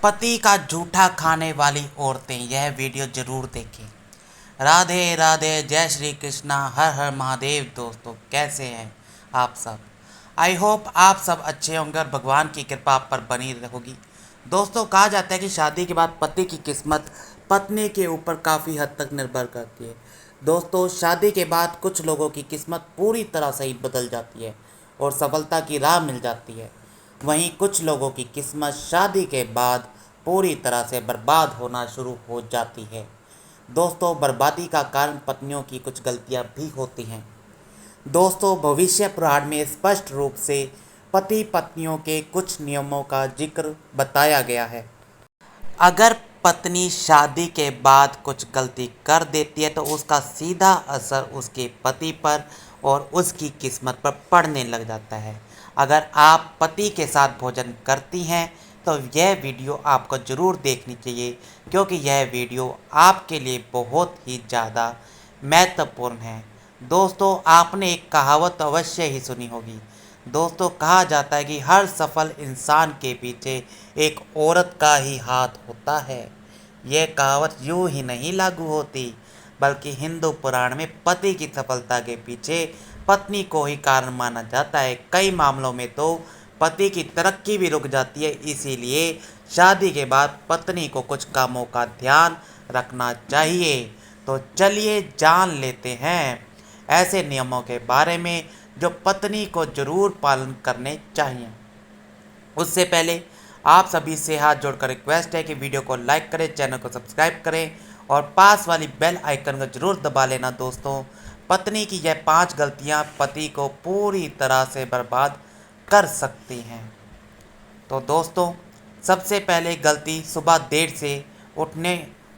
पति का जूठा खाने वाली औरतें यह वीडियो जरूर देखें। राधे राधे, जय श्री कृष्णा, हर हर महादेव। दोस्तों कैसे हैं आप सब? आई होप आप सब अच्छे होंगे और भगवान की कृपा आप पर बनी होगी। दोस्तों कहा जाता है कि शादी के बाद पति की किस्मत पत्नी के ऊपर काफ़ी हद तक निर्भर करती है। दोस्तों शादी के बाद कुछ लोगों की किस्मत पूरी तरह से ही बदल जाती है और सफलता की राह मिल जाती है। वहीं कुछ लोगों की किस्मत शादी के बाद पूरी तरह से बर्बाद होना शुरू हो जाती है। दोस्तों बर्बादी का कारण पत्नियों की कुछ गलतियां भी होती हैं। दोस्तों भविष्य पुराण में स्पष्ट रूप से पति पत्नियों के कुछ नियमों का जिक्र बताया गया है। अगर पत्नी शादी के बाद कुछ गलती कर देती है तो उसका सीधा असर उसके पति पर और उसकी किस्मत पर पड़ने लग जाता है। अगर आप पति के साथ भोजन करती हैं तो यह वीडियो आपको ज़रूर देखनी चाहिए, क्योंकि यह वीडियो आपके लिए बहुत ही ज़्यादा महत्वपूर्ण है। दोस्तों आपने एक कहावत अवश्य ही सुनी होगी। दोस्तों कहा जाता है कि हर सफल इंसान के पीछे एक औरत का ही हाथ होता है। यह कहावत यूं ही नहीं लागू होती, बल्कि हिंदू पुराण में पति की सफलता के पीछे पत्नी को ही कारण माना जाता है। कई मामलों में तो पति की तरक्की भी रुक जाती है। इसीलिए शादी के बाद पत्नी को कुछ कामों का ध्यान रखना चाहिए। तो चलिए जान लेते हैं ऐसे नियमों के बारे में जो पत्नी को जरूर पालन करने चाहिए। उससे पहले आप सभी से हाथ जोड़कर रिक्वेस्ट है कि वीडियो को लाइक करें, चैनल को सब्सक्राइब करें और पास वाली बेल आइकन को जरूर दबा लेना। दोस्तों पत्नी की यह 5 गलतियां पति को पूरी तरह से बर्बाद कर सकती हैं। तो दोस्तों सबसे पहले गलती, सुबह देर से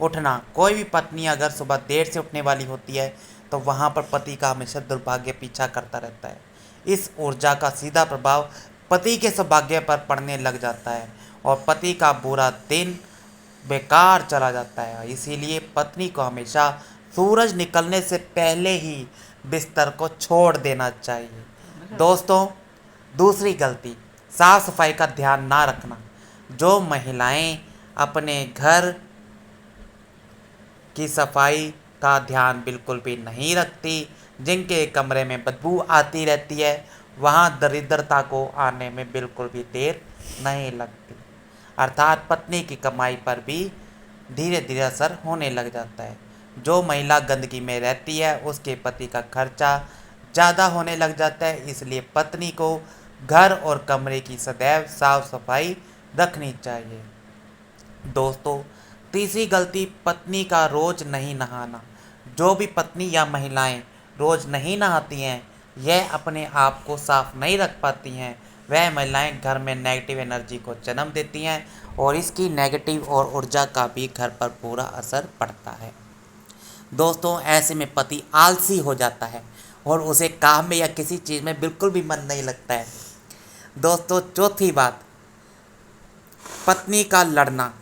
उठना। कोई भी पत्नी अगर सुबह देर से उठने वाली होती है तो वहाँ पर पति का हमेशा दुर्भाग्य पीछा करता रहता है। इस ऊर्जा का सीधा प्रभाव पति के सौभाग्य पर पड़ने लग जाता है और पति का पूरा दिन बेकार चला जाता है। इसीलिए पत्नी को हमेशा सूरज निकलने से पहले ही बिस्तर को छोड़ देना चाहिए। दोस्तों दूसरी गलती, साफ सफाई का ध्यान ना रखना। जो महिलाएं अपने घर की सफाई का ध्यान बिल्कुल भी नहीं रखती, जिनके कमरे में बदबू आती रहती है, वहाँ दरिद्रता को आने में बिल्कुल भी देर नहीं लगती। अर्थात पत्नी की कमाई पर भी धीरे धीरे असर होने लग जाता है। जो महिला गंदगी में रहती है उसके पति का खर्चा ज़्यादा होने लग जाता है। इसलिए पत्नी को घर और कमरे की सदैव साफ सफाई रखनी चाहिए। दोस्तों तीसरी गलती, पत्नी का रोज नहीं नहाना। जो भी पत्नी या महिलाएं रोज नहीं नहाती हैं, यह अपने आप को साफ नहीं रख पाती हैं, वह महिलाएं घर में नेगेटिव एनर्जी को जन्म देती हैं और इसकी नेगेटिव और ऊर्जा का भी घर पर पूरा असर पड़ता है। दोस्तों ऐसे में पति आलसी हो जाता है और उसे काम में या किसी चीज़ में बिल्कुल भी मन नहीं लगता है। दोस्तों चौथी बात, पत्नी का लड़ना।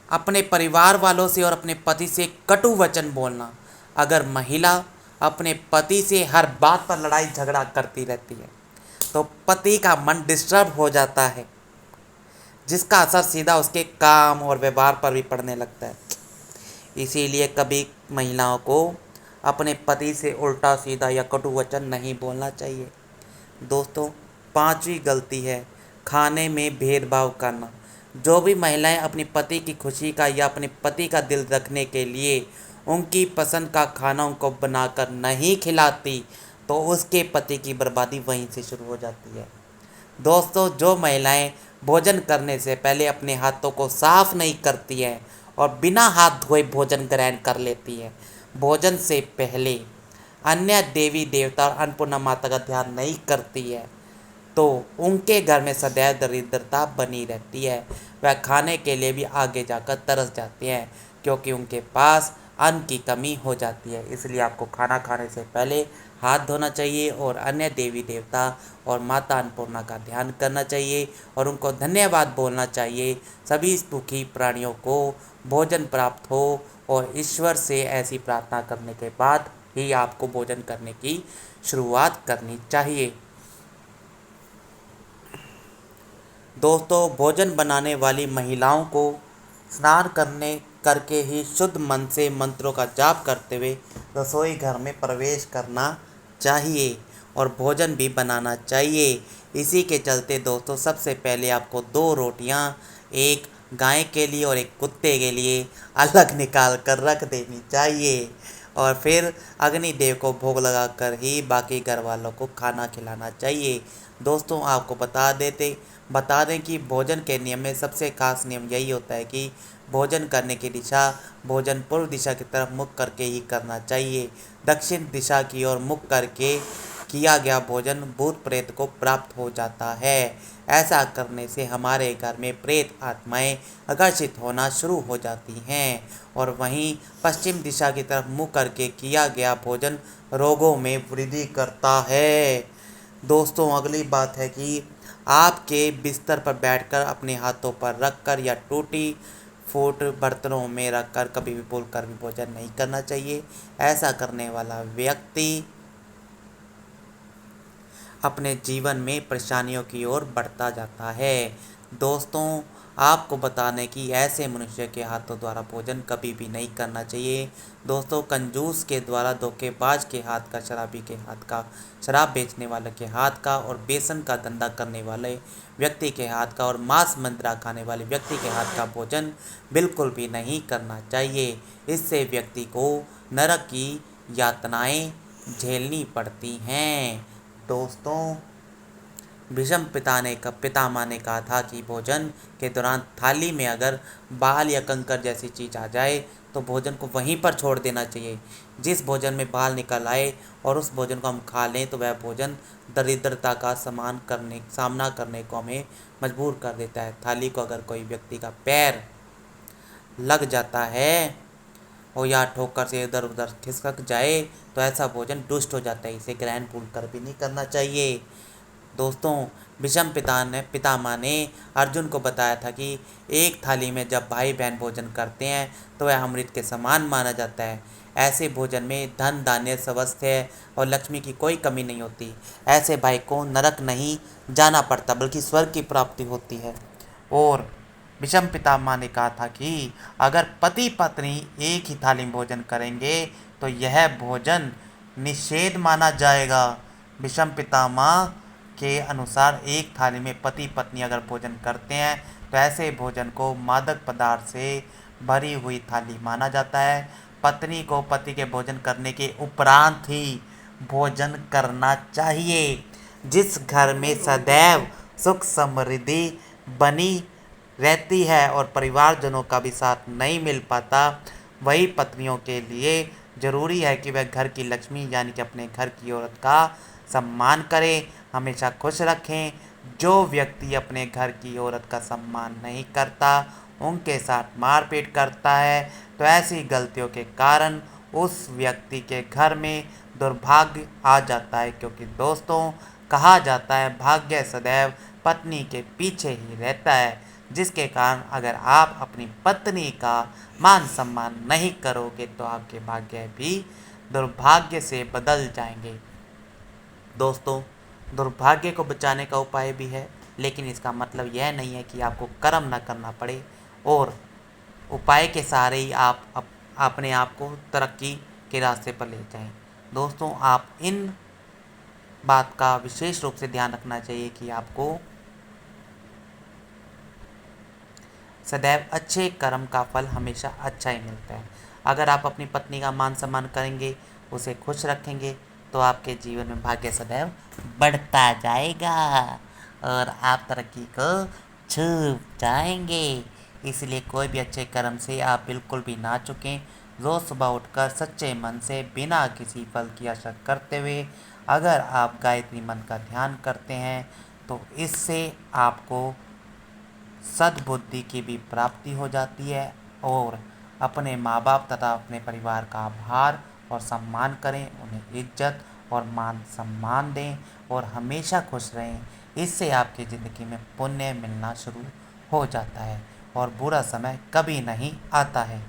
अपने परिवार वालों से और अपने पति से कटु वचन बोलना। अगर महिला अपने पति से हर बात पर लड़ाई झगड़ा करती रहती है तो पति का मन डिस्टर्ब हो जाता है, जिसका असर सीधा उसके काम और व्यवहार पर भी पड़ने लगता है। इसीलिए कभी महिलाओं को अपने पति से उल्टा सीधा या कटु वचन नहीं बोलना चाहिए। दोस्तों पांचवी गलती है खाने में भेदभाव करना। जो भी महिलाएं अपने पति की खुशी का या अपने पति का दिल रखने के लिए उनकी पसंद का खाना उनको बनाकर नहीं खिलाती तो उसके पति की बर्बादी वहीं से शुरू हो जाती है। दोस्तों जो महिलाएं भोजन करने से पहले अपने हाथों को साफ नहीं करती हैं और बिना हाथ धोए भोजन ग्रहण कर लेती है, भोजन से पहले अन्य देवी देवता और अन्नपूर्णा माता का ध्यान नहीं करती है, तो उनके घर में सदैव दरिद्रता बनी रहती है। वह खाने के लिए भी आगे जाकर तरस जाते हैं क्योंकि उनके पास अन्न की कमी हो जाती है। इसलिए आपको खाना खाने से पहले हाथ धोना चाहिए और अन्य देवी देवता और माता अन्नपूर्णा का ध्यान करना चाहिए और उनको धन्यवाद बोलना चाहिए। सभी दुखी प्राणियों को भोजन प्राप्त हो और ईश्वर से ऐसी प्रार्थना करने के बाद ही आपको भोजन करने की शुरुआत करनी चाहिए। दोस्तों, भोजन बनाने वाली महिलाओं को स्नान करके ही शुद्ध मन से मंत्रों का जाप करते हुए रसोई घर में प्रवेश करना चाहिए और भोजन भी बनाना चाहिए। इसी के चलते दोस्तों, सबसे पहले आपको 2 रोटियां, एक गाय के लिए और एक कुत्ते के लिए अलग निकाल कर रख देनी चाहिए और फिर अग्निदेव को भोग लगाकर ही बाकी घर वालों को खाना खिलाना चाहिए। दोस्तों, आपको बता दें कि भोजन के नियम में सबसे खास नियम यही होता है कि भोजन करने की दिशा भोजन पूर्व दिशा की तरफ मुख करके ही करना चाहिए। दक्षिण दिशा की ओर मुख करके किया गया भोजन भूत प्रेत को प्राप्त हो जाता है। ऐसा करने से हमारे घर में प्रेत आत्माएं आकर्षित होना शुरू हो जाती हैं और वहीं पश्चिम दिशा की तरफ मुँह करके किया गया भोजन रोगों में वृद्धि करता है। दोस्तों, अगली बात है कि आपके बिस्तर पर बैठकर अपने हाथों पर रखकर या टूटी फूट बर्तनों में रखकर कभी भी बोलकर भी भोजन नहीं करना चाहिए। ऐसा करने वाला व्यक्ति अपने जीवन में परेशानियों की ओर बढ़ता जाता है। दोस्तों, आपको बता दें कि ऐसे मनुष्य के हाथों द्वारा भोजन कभी भी नहीं करना चाहिए। दोस्तों, कंजूस के द्वारा, धोखेबाज के हाथ का, शराबी के हाथ का, शराब बेचने वाले के हाथ का और बेसन का धंधा करने वाले व्यक्ति के हाथ का और मांस मंद्रा खाने वाले व्यक्ति के हाथ का भोजन बिल्कुल भी नहीं करना चाहिए। इससे व्यक्ति को नरक की यातनाएं झेलनी पड़ती हैं। दोस्तों, भीष्म पितामह ने कहा था कि भोजन के दौरान थाली में अगर बाल या कंकर जैसी चीज़ आ जाए तो भोजन को वहीं पर छोड़ देना चाहिए। जिस भोजन में बाल निकल आए और उस भोजन को हम खा लें तो वह भोजन दरिद्रता का सामना करने को हमें मजबूर कर देता है। थाली को अगर कोई व्यक्ति का पैर लग जाता है और या ठोकर से इधर उधर खिसक जाए तो ऐसा भोजन दुष्ट हो जाता है। इसे ग्रहण भूल कर भी नहीं करना चाहिए। दोस्तों, भीष्म पितामह ने अर्जुन को बताया था कि एक थाली में जब भाई बहन भोजन करते हैं तो वह अमृत के समान माना जाता है। ऐसे भोजन में धन धान्य स्वास्थ्य और लक्ष्मी की कोई कमी नहीं होती। ऐसे भाई को नरक नहीं जाना पड़ता बल्कि स्वर्ग की प्राप्ति होती है। और भीष्म पितामह ने कहा था कि अगर पति पत्नी एक ही थाली में भोजन करेंगे तो यह भोजन निषेध माना जाएगा। भीष्म पितामह के अनुसार एक थाली में पति पत्नी अगर भोजन करते हैं तो ऐसे भोजन को मादक पदार्थ से भरी हुई थाली माना जाता है। पत्नी को पति के भोजन करने के उपरांत ही भोजन करना चाहिए। जिस घर में सदैव सुख समृद्धि बनी रहती है और परिवारजनों का भी साथ नहीं मिल पाता, वही पत्नियों के लिए ज़रूरी है कि वह घर की लक्ष्मी यानी कि अपने घर की औरत का सम्मान करें, हमेशा खुश रखें। जो व्यक्ति अपने घर की औरत का सम्मान नहीं करता, उनके साथ मारपीट करता है, तो ऐसी गलतियों के कारण उस व्यक्ति के घर में दुर्भाग्य आ जाता है। क्योंकि दोस्तों, कहा जाता है भाग्य सदैव पत्नी के पीछे ही रहता है। जिसके कारण अगर आप अपनी पत्नी का मान सम्मान नहीं करोगे तो आपके भाग्य भी दुर्भाग्य से बदल जाएंगे। दोस्तों, दुर्भाग्य को बचाने का उपाय भी है, लेकिन इसका मतलब यह नहीं है कि आपको कर्म न करना पड़े और उपाय के सहारे ही आप अपने आप को तरक्की के रास्ते पर ले जाएं। दोस्तों, आप इन बात का विशेष रूप से ध्यान रखना चाहिए कि आपको सदैव अच्छे कर्म का फल हमेशा अच्छा ही मिलता है। अगर आप अपनी पत्नी का मान सम्मान करेंगे, उसे खुश रखेंगे, तो आपके जीवन में भाग्य सदैव बढ़ता जाएगा और आप तरक्की को छू जाएंगे। इसलिए कोई भी अच्छे कर्म से आप बिल्कुल भी ना चुकें। रोज़ सुबह उठकर सच्चे मन से बिना किसी फल की आशा करते हुए अगर आप गायत्री मंत्र का ध्यान करते हैं तो इससे आपको सद्बुद्धि की भी प्राप्ति हो जाती है और अपने माँ बाप तथा अपने परिवार का आभार और सम्मान करें, उन्हें इज्जत और मान सम्मान दें और हमेशा खुश रहें। इससे आपकी ज़िंदगी में पुण्य मिलना शुरू हो जाता है और बुरा समय कभी नहीं आता है।